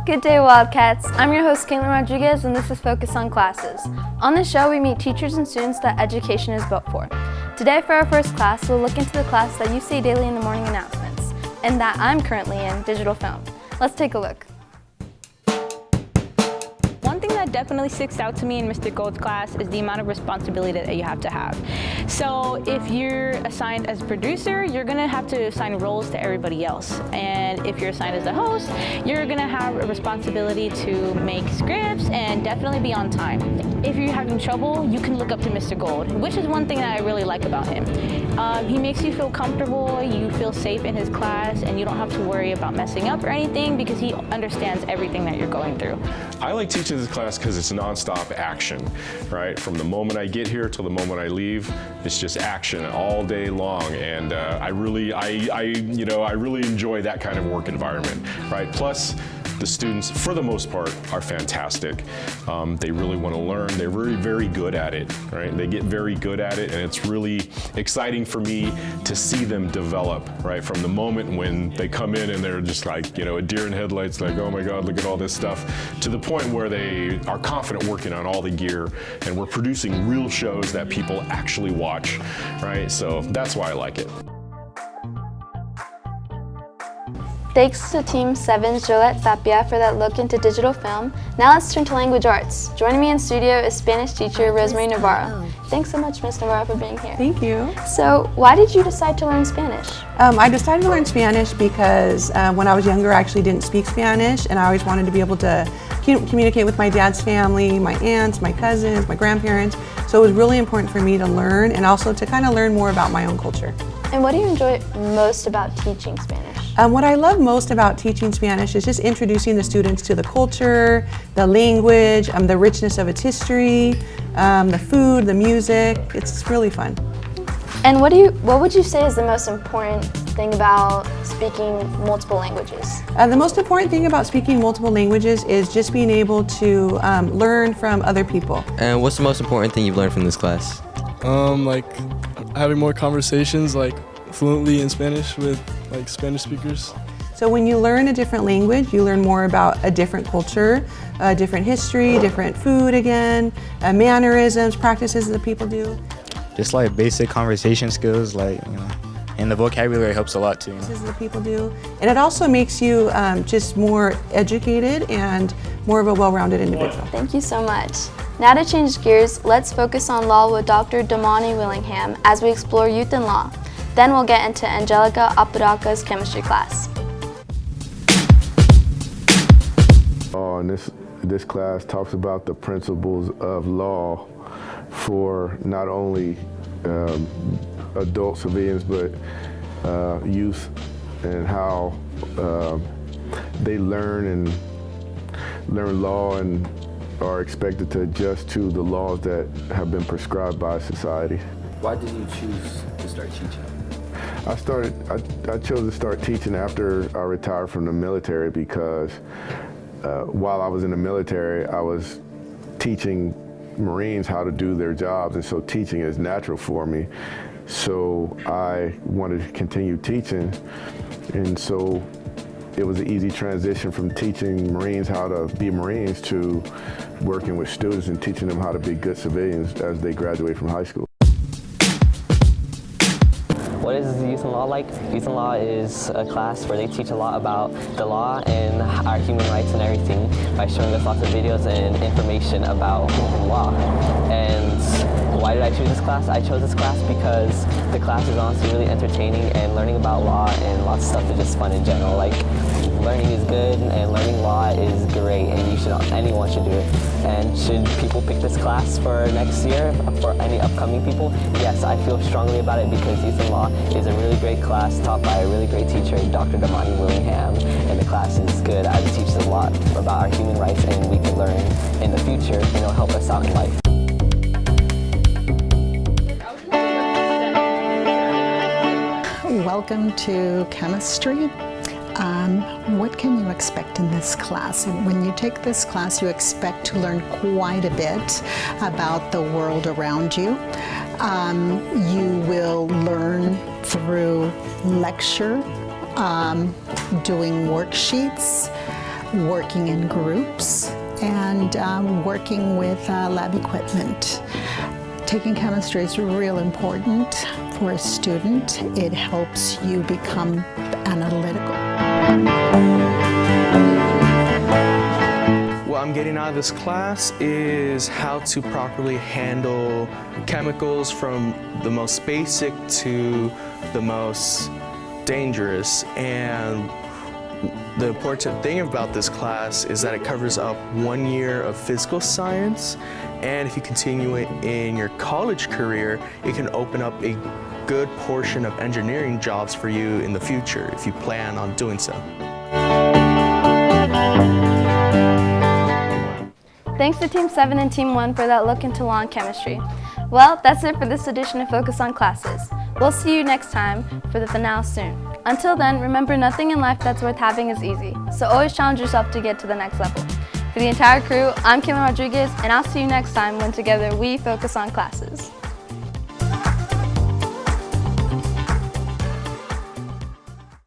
Good day, Wildcats. I'm your host, Katelyn Rodriguez, and this is Focus on Classes. On this show, we meet teachers and students that education is built for. Today, for our first class, we'll look into the class that you see daily in the morning announcements, and that I'm currently in, digital film. Let's take a look. One thing that definitely sticks out to me in Mr. Gold's class is the amount of responsibility that you have to have. So if you're assigned as a producer, you're going to have to assign roles to everybody else. And if you're assigned as a host, you're going to have a responsibility to make scripts and definitely be on time. If you're having trouble, you can look up to Mr. Gold, which is one thing that I really like about him. He makes you feel comfortable, you feel safe in his class, and you don't have to worry about messing up or anything because he understands everything that you're going through. I like teaching this class because it's nonstop action, right? From the moment I get here till the moment I leave, it's just action all day long, and I really enjoy that kind of work environment, right? Plus, the students, for the most part, are fantastic. They really want to learn. They're very, very good at it, right? They get very good at it, and it's really exciting for me to see them develop, right? From the moment when they come in and they're just like, a deer in headlights, like, oh my God, look at all this stuff, to the point where they are confident working on all the gear, and we're producing real shows that people actually watch, right? So that's why I like it. Thanks to Team 7's Jolette Tapia for that look into digital film. Now let's turn to language arts. Joining me in studio is Spanish teacher Rosemary Navarro. Thanks so much, Ms. Navarro, for being here. Thank you. So, why did you decide to learn Spanish? I decided to learn Spanish because when I was younger, I actually didn't speak Spanish, and I always wanted to be able to communicate with my dad's family, my aunts, my cousins, my grandparents. So it was really important for me to learn and also to kind of learn more about my own culture. And what do you enjoy most about teaching Spanish? What I love most about teaching Spanish is just introducing the students to the culture, the language, the richness of its history, the food, the music. It's really fun. And what would you say is the most important thing about speaking multiple languages? The most important thing about speaking multiple languages is just being able to learn from other people. And what's the most important thing you've learned from this class? Like having more conversations fluently in Spanish with Spanish speakers. So when you learn a different language, you learn more about a different culture, a different history, different food again, mannerisms, practices that people do. Just basic conversation skills, and the vocabulary helps a lot too. Practices that people do. And it also makes you just more educated and more of a well-rounded individual. Thank you so much. Now to change gears, let's focus on law with Dr. Damany Willingham as we explore youth and law. Then we'll get into Angelica Apodaca's chemistry class. And this class talks about the principles of law for not only adult civilians but youth, and how they learn law and are expected to adjust to the laws that have been prescribed by society. Why did you choose to start teaching? I chose to start teaching after I retired from the military because while I was in the military, I was teaching Marines how to do their jobs, and so teaching is natural for me. So I wanted to continue teaching, and so it was an easy transition from teaching Marines how to be Marines to working with students and teaching them how to be good civilians as they graduate from high school. What is Youth and Law like? Youth and Law is a class where they teach a lot about the law and our human rights and everything by showing us lots of videos and information about law. And why did I choose this class? I chose this class because the class is honestly really entertaining, and learning about law and lots of stuff is just fun in general. Learning is good and learning law is great, and anyone should do it. And should people pick this class for next year, for any upcoming people? Yes, I feel strongly about it because Youth and Law is a really great class taught by a really great teacher, Dr. Damany Willingham, and the class is good. It teaches a lot about our human rights, and we can learn in the future, and it'll help us out in life. Welcome to chemistry. What can you expect in this class? When you take this class, you expect to learn quite a bit about the world around you. You will learn through lecture, doing worksheets, working in groups, and working with lab equipment. Taking chemistry is real important for a student. It helps you become analytical. What I'm getting out of this class is how to properly handle chemicals from the most basic to the most dangerous. And the important thing about this class is that it covers up 1 year of physical science, and if you continue it in your college career, it can open up a good portion of engineering jobs for you in the future if you plan on doing so. Thanks to Team 7 and Team 1 for that look into law and chemistry. Well, that's it for this edition of Focus on Classes. We'll see you next time for the finale soon. Until then, remember nothing in life that's worth having is easy, so always challenge yourself to get to the next level. For the entire crew, I'm Katelyn Rodriguez, and I'll see you next time when together we focus on classes.